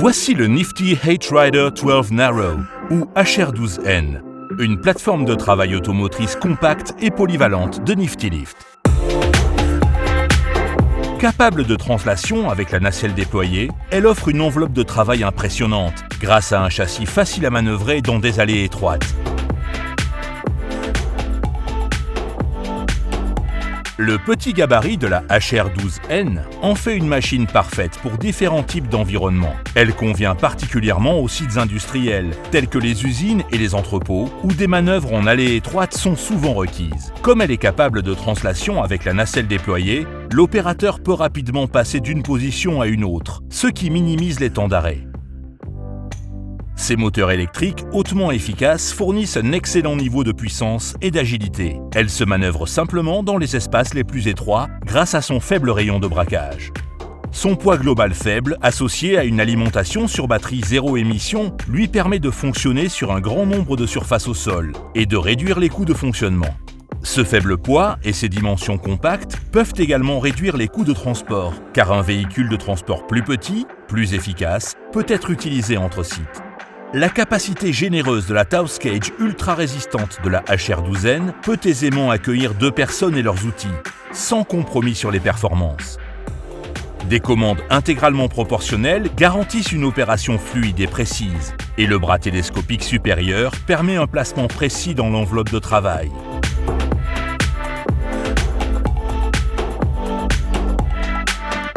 Voici le Nifty H-Rider 12 Narrow, ou HR12N, une plateforme de travail automotrice compacte et polyvalente de Nifty Lift. Capable de translation avec la nacelle déployée, elle offre une enveloppe de travail impressionnante, grâce à un châssis facile à manœuvrer dans des allées étroites. Le petit gabarit de la HR12N en fait une machine parfaite pour différents types d'environnements. Elle convient particulièrement aux sites industriels, tels que les usines et les entrepôts, où des manœuvres en allées étroites sont souvent requises. Comme elle est capable de translation avec la nacelle déployée, l'opérateur peut rapidement passer d'une position à une autre, ce qui minimise les temps d'arrêt. Ces moteurs électriques hautement efficaces fournissent un excellent niveau de puissance et d'agilité. Elle se manœuvre simplement dans les espaces les plus étroits grâce à son faible rayon de braquage. Son poids global faible, associé à une alimentation sur batterie zéro émission, lui permet de fonctionner sur un grand nombre de surfaces au sol et de réduire les coûts de fonctionnement. Ce faible poids et ses dimensions compactes peuvent également réduire les coûts de transport, car un véhicule de transport plus petit, plus efficace, peut être utilisé entre sites. La capacité généreuse de la Tows Cage ultra résistante de la HR12N peut aisément accueillir 2 personnes et leurs outils, sans compromis sur les performances. Des commandes intégralement proportionnelles garantissent une opération fluide et précise, et le bras télescopique supérieur permet un placement précis dans l'enveloppe de travail.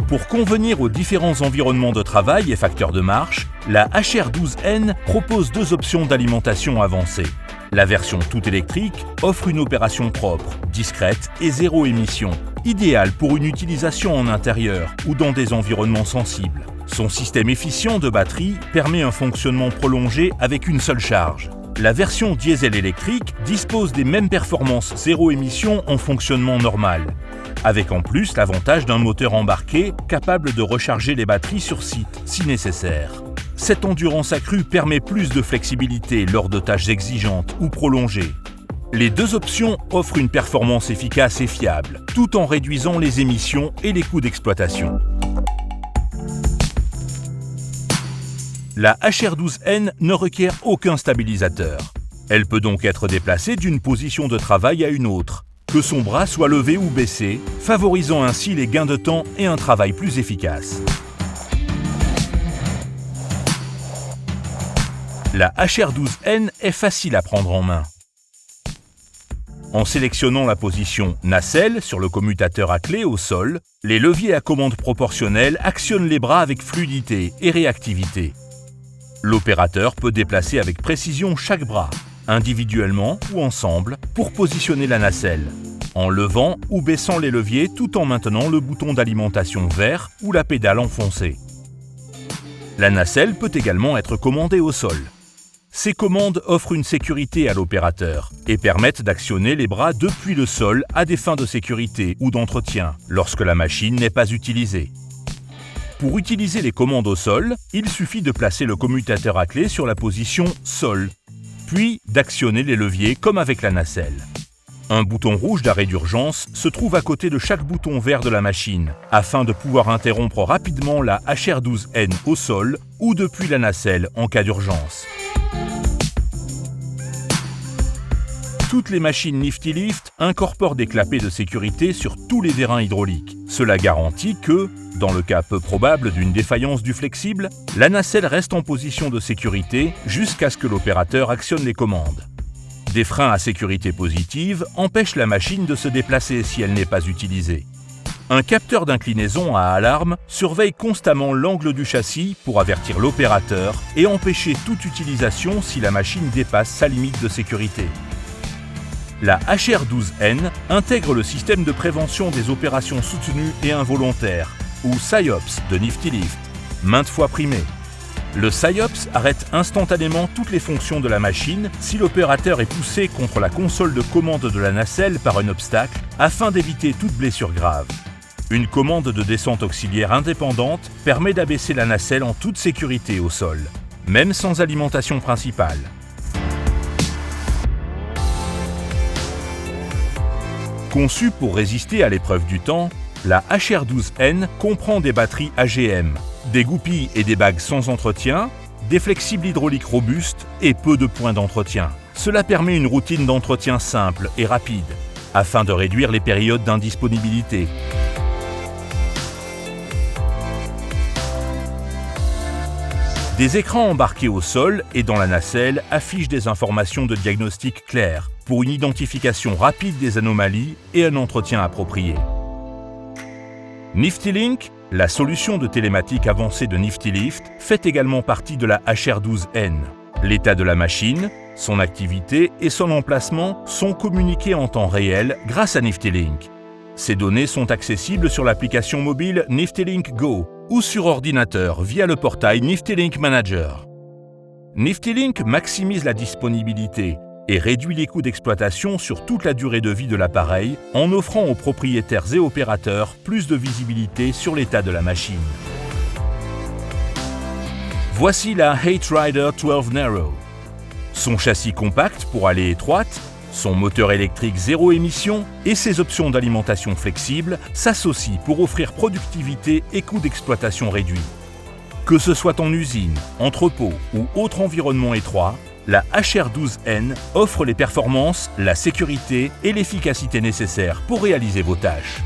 Pour convenir aux différents environnements de travail et facteurs de marche, la HR12N propose 2 options d'alimentation avancée. La version tout électrique offre une opération propre, discrète et zéro émission, idéale pour une utilisation en intérieur ou dans des environnements sensibles. Son système efficient de batterie permet un fonctionnement prolongé avec une seule charge. La version diesel électrique dispose des mêmes performances zéro émission en fonctionnement normal, avec en plus l'avantage d'un moteur embarqué capable de recharger les batteries sur site si nécessaire. Cette endurance accrue permet plus de flexibilité lors de tâches exigeantes ou prolongées. Les 2 options offrent une performance efficace et fiable, tout en réduisant les émissions et les coûts d'exploitation. La HR12N ne requiert aucun stabilisateur. Elle peut donc être déplacée d'une position de travail à une autre, que son bras soit levé ou baissé, favorisant ainsi les gains de temps et un travail plus efficace. La HR12N est facile à prendre en main. En sélectionnant la position nacelle sur le commutateur à clé au sol, les leviers à commande proportionnelle actionnent les bras avec fluidité et réactivité. L'opérateur peut déplacer avec précision chaque bras, individuellement ou ensemble, pour positionner la nacelle, en levant ou baissant les leviers tout en maintenant le bouton d'alimentation vert ou la pédale enfoncée. La nacelle peut également être commandée au sol. Ces commandes offrent une sécurité à l'opérateur et permettent d'actionner les bras depuis le sol à des fins de sécurité ou d'entretien, lorsque la machine n'est pas utilisée. Pour utiliser les commandes au sol, il suffit de placer le commutateur à clé sur la position « Sol », puis d'actionner les leviers comme avec la nacelle. Un bouton rouge d'arrêt d'urgence se trouve à côté de chaque bouton vert de la machine, afin de pouvoir interrompre rapidement la HR12N au sol ou depuis la nacelle en cas d'urgence. Toutes les machines Nifty Lift incorporent des clapets de sécurité sur tous les vérins hydrauliques. Cela garantit que, dans le cas peu probable d'une défaillance du flexible, la nacelle reste en position de sécurité jusqu'à ce que l'opérateur actionne les commandes. Des freins à sécurité positive empêchent la machine de se déplacer si elle n'est pas utilisée. Un capteur d'inclinaison à alarme surveille constamment l'angle du châssis pour avertir l'opérateur et empêcher toute utilisation si la machine dépasse sa limite de sécurité. La HR12N intègre le système de prévention des opérations soutenues et involontaires, ou SIOPS de Nifty Lift, maintes fois primé. Le SIOPS arrête instantanément toutes les fonctions de la machine si l'opérateur est poussé contre la console de commande de la nacelle par un obstacle afin d'éviter toute blessure grave. Une commande de descente auxiliaire indépendante permet d'abaisser la nacelle en toute sécurité au sol, même sans alimentation principale. Conçue pour résister à l'épreuve du temps, La HR12N comprend des batteries AGM, des goupilles et des bagues sans entretien, des flexibles hydrauliques robustes et peu de points d'entretien. Cela permet une routine d'entretien simple et rapide, afin de réduire les périodes d'indisponibilité. Des écrans embarqués au sol et dans la nacelle affichent des informations de diagnostic claires pour une identification rapide des anomalies et un entretien approprié. NiftyLink, la solution de télématique avancée de Niftylift, fait également partie de la HR12N. L'état de la machine, son activité et son emplacement sont communiqués en temps réel grâce à NiftyLink. Ces données sont accessibles sur l'application mobile NiftyLink Go ou sur ordinateur via le portail NiftyLink Manager. NiftyLink maximise la disponibilité et réduit les coûts d'exploitation sur toute la durée de vie de l'appareil en offrant aux propriétaires et opérateurs plus de visibilité sur l'état de la machine. Voici la HateRider 12 Narrow. Son châssis compact pour allée étroite, son moteur électrique zéro émission et ses options d'alimentation flexibles s'associent pour offrir productivité et coûts d'exploitation réduits. Que ce soit en usine, entrepôt ou autre environnement étroit, la HR12N offre les performances, la sécurité et l'efficacité nécessaires pour réaliser vos tâches.